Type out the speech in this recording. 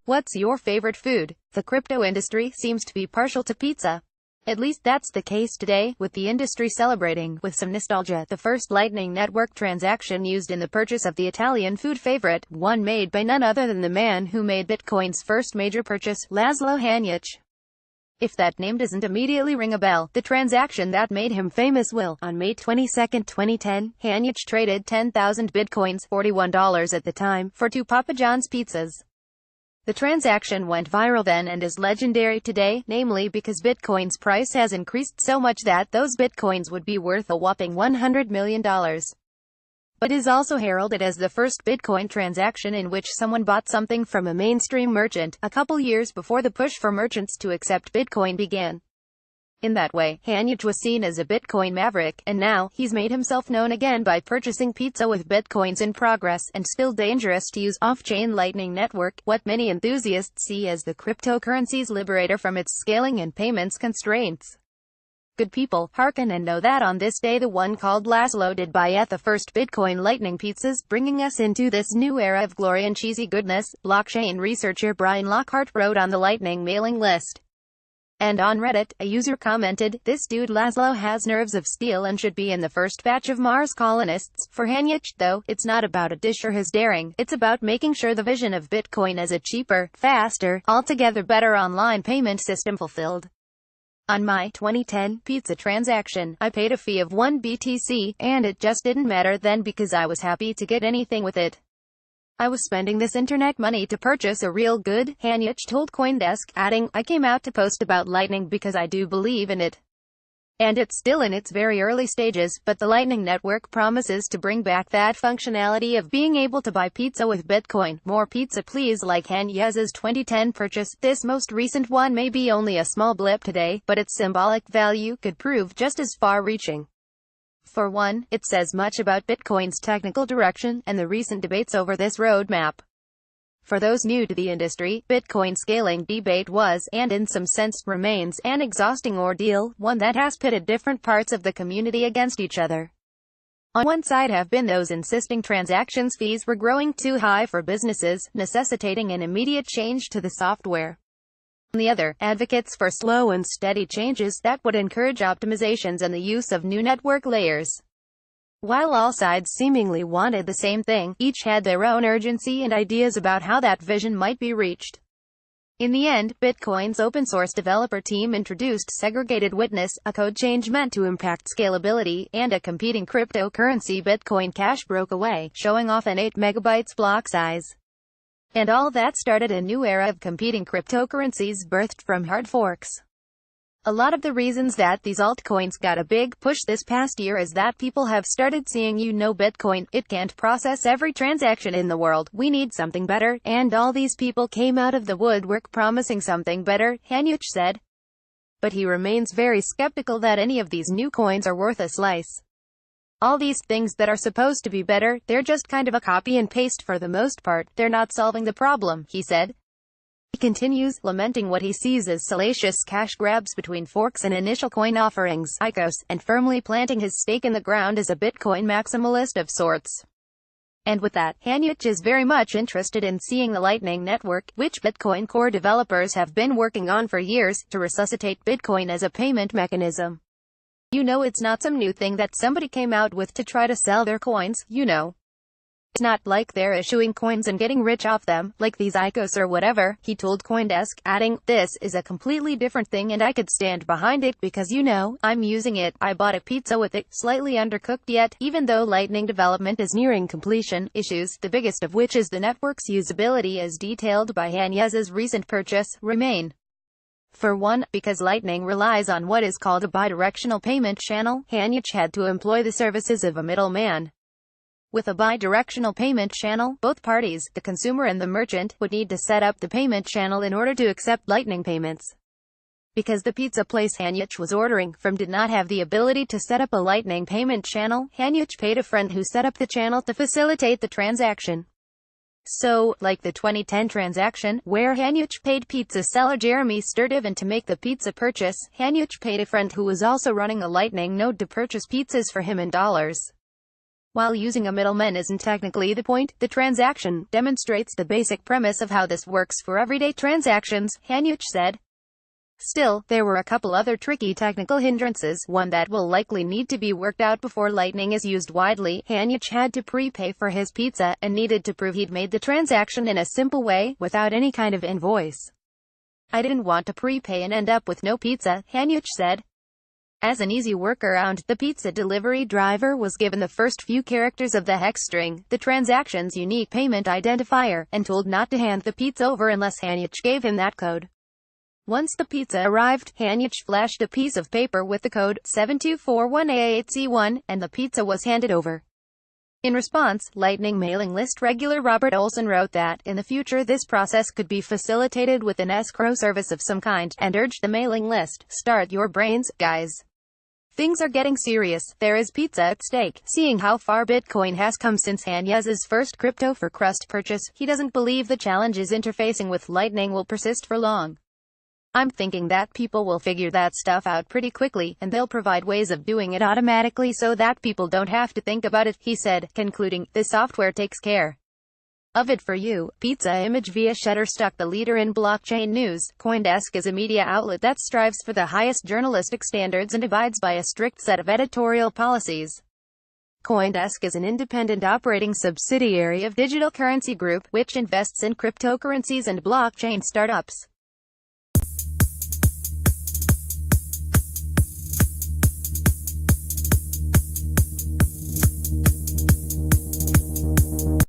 What's your favorite food? The crypto industry seems to be partial to pizza. At least that's the case today, with the industry celebrating, with some nostalgia, the first Lightning Network transaction used in the purchase of the Italian food favorite, one made by none other than the man who made Bitcoin's first major purchase, Laszlo Hanyecz. If that name doesn't immediately ring a bell, the transaction that made him famous will. On May 22, 2010, Hanyecz traded 10,000 Bitcoins, $41 at the time, for 2 Papa John's pizzas. The transaction went viral then and is legendary today, namely because Bitcoin's price has increased so much that those Bitcoins would be worth a whopping $100 million. But is also heralded as the first Bitcoin transaction in which someone bought something from a mainstream merchant, a couple years before the push for merchants to accept Bitcoin began. In that way, Hanyecz was seen as a Bitcoin maverick, and now, he's made himself known again by purchasing pizza with Bitcoins in progress, and still dangerous to use, off-chain Lightning Network, what many enthusiasts see as the cryptocurrency's liberator from its scaling and payments constraints. Good people, hearken and know that on this day the one called Laszlo did buy at the first Bitcoin Lightning pizzas, bringing us into this new era of glory and cheesy goodness, blockchain researcher Brian Lockhart wrote on the Lightning mailing list. And on Reddit, a user commented, "This dude Laszlo has nerves of steel and should be in the first batch of Mars colonists." For Hanyecz, though, it's not about a dish or his daring, it's about making sure the vision of Bitcoin as a cheaper, faster, altogether better online payment system fulfilled. On my 2010 pizza transaction, I paid a fee of 1 BTC, and it just didn't matter then because I was happy to get anything with it. I was spending this internet money to purchase a real good, Hanyecz told CoinDesk, adding, "I came out to post about Lightning because I do believe in it. And it's still in its very early stages, but the Lightning Network promises to bring back that functionality of being able to buy pizza with Bitcoin. More pizza please." Like Hanyecz's 2010 purchase, this most recent one may be only a small blip today, but its symbolic value could prove just as far-reaching. For one, it says much about Bitcoin's technical direction, and the recent debates over this roadmap. For those new to the industry, Bitcoin scaling debate was, and in some sense, remains, an exhausting ordeal, one that has pitted different parts of the community against each other. On one side have been those insisting transactions fees were growing too high for businesses, necessitating an immediate change to the software. On the other, advocates for slow and steady changes that would encourage optimizations and the use of new network layers. While all sides seemingly wanted the same thing, each had their own urgency and ideas about how that vision might be reached. In the end, Bitcoin's open-source developer team introduced segregated witness, a code change meant to impact scalability, and a competing cryptocurrency Bitcoin Cash broke away, showing off an 8 megabytes block size. And all that started a new era of competing cryptocurrencies birthed from hard forks. A lot of the reasons that these altcoins got a big push this past year is that people have started seeing Bitcoin, it can't process every transaction in the world, we need something better, and all these people came out of the woodwork promising something better, Hanyecz said. But he remains very skeptical that any of these new coins are worth a slice. All these things that are supposed to be better, they're just kind of a copy and paste for the most part, they're not solving the problem, he said. He continues, lamenting what he sees as salacious cash grabs between forks and initial coin offerings, ICOs, and firmly planting his stake in the ground as a Bitcoin maximalist of sorts. And with that, Hanyecz is very much interested in seeing the Lightning Network, which Bitcoin Core developers have been working on for years, to resuscitate Bitcoin as a payment mechanism. It's not some new thing that somebody came out with to try to sell their coins, It's not like they're issuing coins and getting rich off them, like these ICOs or whatever, he told CoinDesk, adding, "This is a completely different thing and I could stand behind it because I'm using it, I bought a pizza with it, slightly undercooked yet, even though Lightning development is nearing completion, issues, the biggest of which is the network's usability as detailed by Hanyecz's recent purchase, remain. For one, because Lightning relies on what is called a bidirectional payment channel, Hanyecz had to employ the services of a middleman. With a bidirectional payment channel, both parties, the consumer and the merchant, would need to set up the payment channel in order to accept Lightning payments. Because the pizza place Hanyecz was ordering from did not have the ability to set up a Lightning payment channel, Hanyecz paid a friend who set up the channel to facilitate the transaction. So, like the 2010 transaction, where Hanyecz paid pizza seller Jeremy Sturdivant to make the pizza purchase, Hanyecz paid a friend who was also running a Lightning node to purchase pizzas for him in dollars. While using a middleman isn't technically the point, the transaction demonstrates the basic premise of how this works for everyday transactions, Hanyuch said. Still, there were a couple other tricky technical hindrances, one that will likely need to be worked out before Lightning is used widely. Hanyuch had to prepay for his pizza, and needed to prove he'd made the transaction in a simple way, without any kind of invoice. I didn't want to prepay and end up with no pizza, Hanyuch said. As an easy workaround, the pizza delivery driver was given the first few characters of the hex string, the transaction's unique payment identifier, and told not to hand the pizza over unless Hanyuch gave him that code. Once the pizza arrived, Hanyuch flashed a piece of paper with the code 7241A8C1, and the pizza was handed over. In response, Lightning mailing list regular Robert Olson wrote that, in the future this process could be facilitated with an escrow service of some kind, and urged the mailing list, "Start your brains, guys. Things are getting serious. There is pizza at stake." Seeing how far Bitcoin has come since Hanyuz's first crypto for crust purchase, he doesn't believe the challenges interfacing with Lightning will persist for long. "I'm thinking that people will figure that stuff out pretty quickly, and they'll provide ways of doing it automatically so that people don't have to think about it," he said, concluding, "The software takes care of it for you." Pizza image via Shutterstock. The leader in blockchain news, CoinDesk is a media outlet that strives for the highest journalistic standards and abides by a strict set of editorial policies. CoinDesk is an independent operating subsidiary of Digital Currency Group, which invests in cryptocurrencies and blockchain startups.